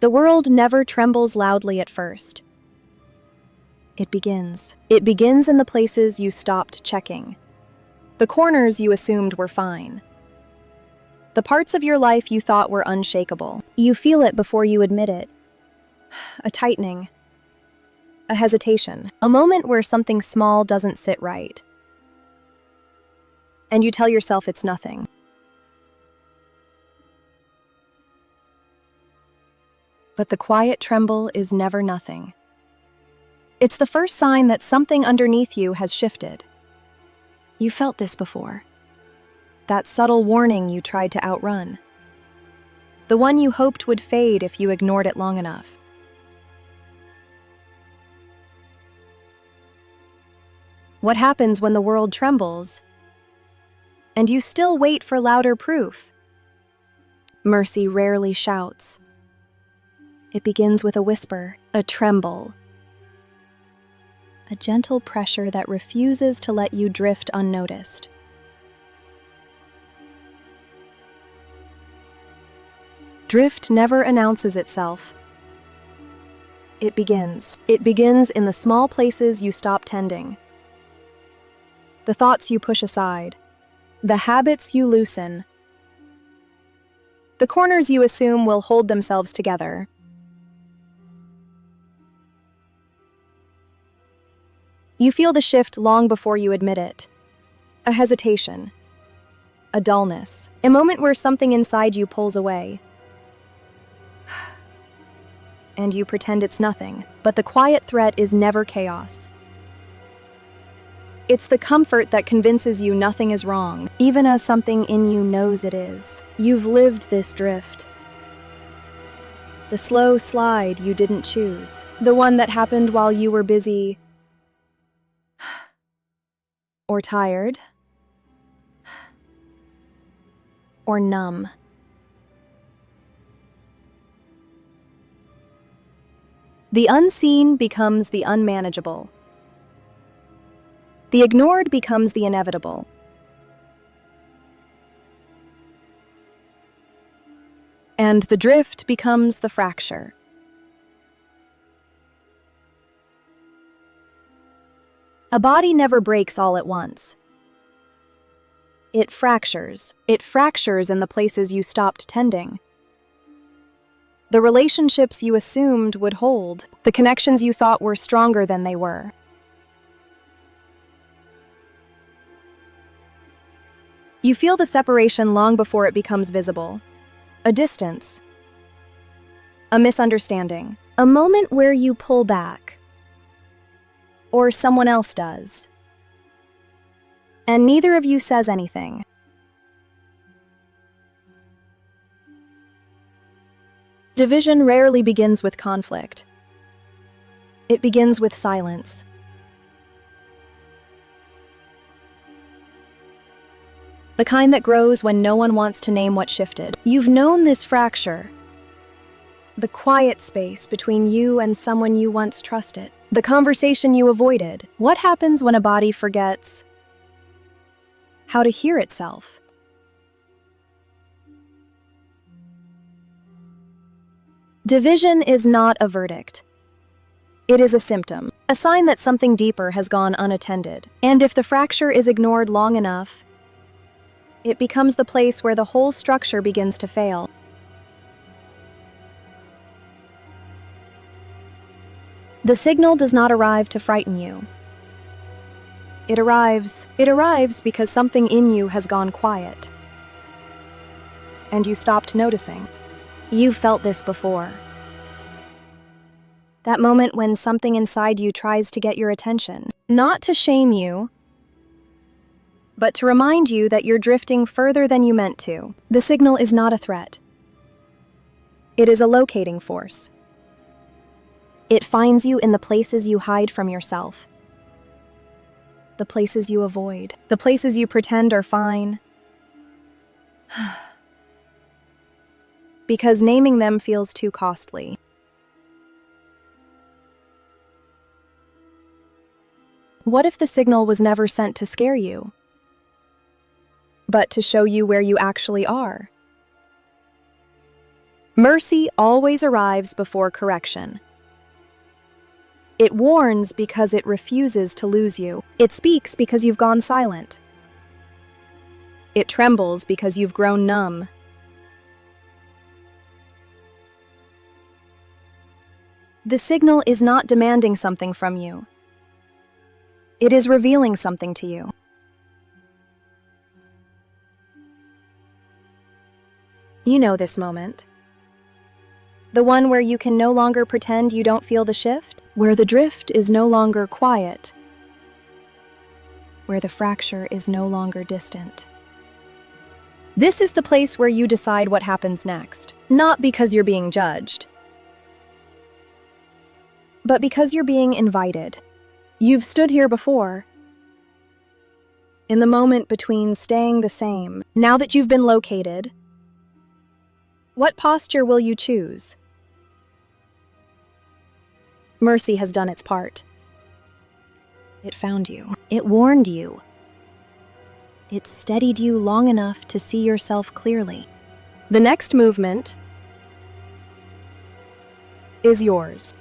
The world never trembles loudly at first. It begins. It begins in the places you stopped checking. The corners you assumed were fine. The parts of your life you thought were unshakable. You feel it before you admit it. A tightening. A hesitation. A moment where something small doesn't sit right. And you tell yourself it's nothing. But the quiet tremble is never nothing. It's the first sign that something underneath you has shifted. You felt this before. That subtle warning you tried to outrun. The one you hoped would fade if you ignored it long enough. What happens when the world trembles, and you still wait for louder proof? Mercy rarely shouts. It begins with a whisper, a tremble, a gentle pressure that refuses to let you drift unnoticed. Drift never announces itself. It begins. It begins in the small places you stop tending. The thoughts you push aside. The habits you loosen. The corners you assume will hold themselves together. You feel the shift long before you admit it. A hesitation. A dullness. A moment where something inside you pulls away. And you pretend it's nothing. But the quiet threat is never chaos. It's the comfort that convinces you nothing is wrong, even as something in you knows it is. You've lived this drift. The slow slide you didn't choose. The one that happened while you were busy or tired, or numb. The unseen becomes the unmanageable. The ignored becomes the inevitable. And the drift becomes the fracture. A body never breaks all at once. It fractures. It fractures in the places you stopped tending. The relationships you assumed would hold, the connections you thought were stronger than they were. You feel the separation long before it becomes visible. A distance. A misunderstanding. A moment where you pull back. Or someone else does. And neither of you says anything. Division rarely begins with conflict. It begins with silence. The kind that grows when no one wants to name what shifted. You've known this fracture. The quiet space between you and someone you once trusted. The conversation you avoided. What happens when a body forgets how to hear itself? Division is not a verdict. It is a symptom, a sign that something deeper has gone unattended. And if the fracture is ignored long enough, it becomes the place where the whole structure begins to fail. The signal does not arrive to frighten you. It arrives because something in you has gone quiet. And you stopped noticing. You've felt this before. That moment when something inside you tries to get your attention, not to shame you, but to remind you that you're drifting further than you meant to. The signal is not a threat. It is a locating force. It finds you in the places you hide from yourself. The places you avoid. The places you pretend are fine. Because naming them feels too costly. What if the signal was never sent to scare you, but to show you where you actually are? Mercy always arrives before correction. It warns because it refuses to lose you. It speaks because you've gone silent. It trembles because you've grown numb. The signal is not demanding something from you. It is revealing something to you. You know this moment. The one where you can no longer pretend you don't feel the shift, where the drift is no longer quiet, where the fracture is no longer distant. This is the place where you decide what happens next, not because you're being judged, but because you're being invited. You've stood here before, in the moment between staying the same. Now that you've been located, what posture will you choose? Mercy has done its part. It found you. It warned you. It steadied you long enough to see yourself clearly. The next movement is yours.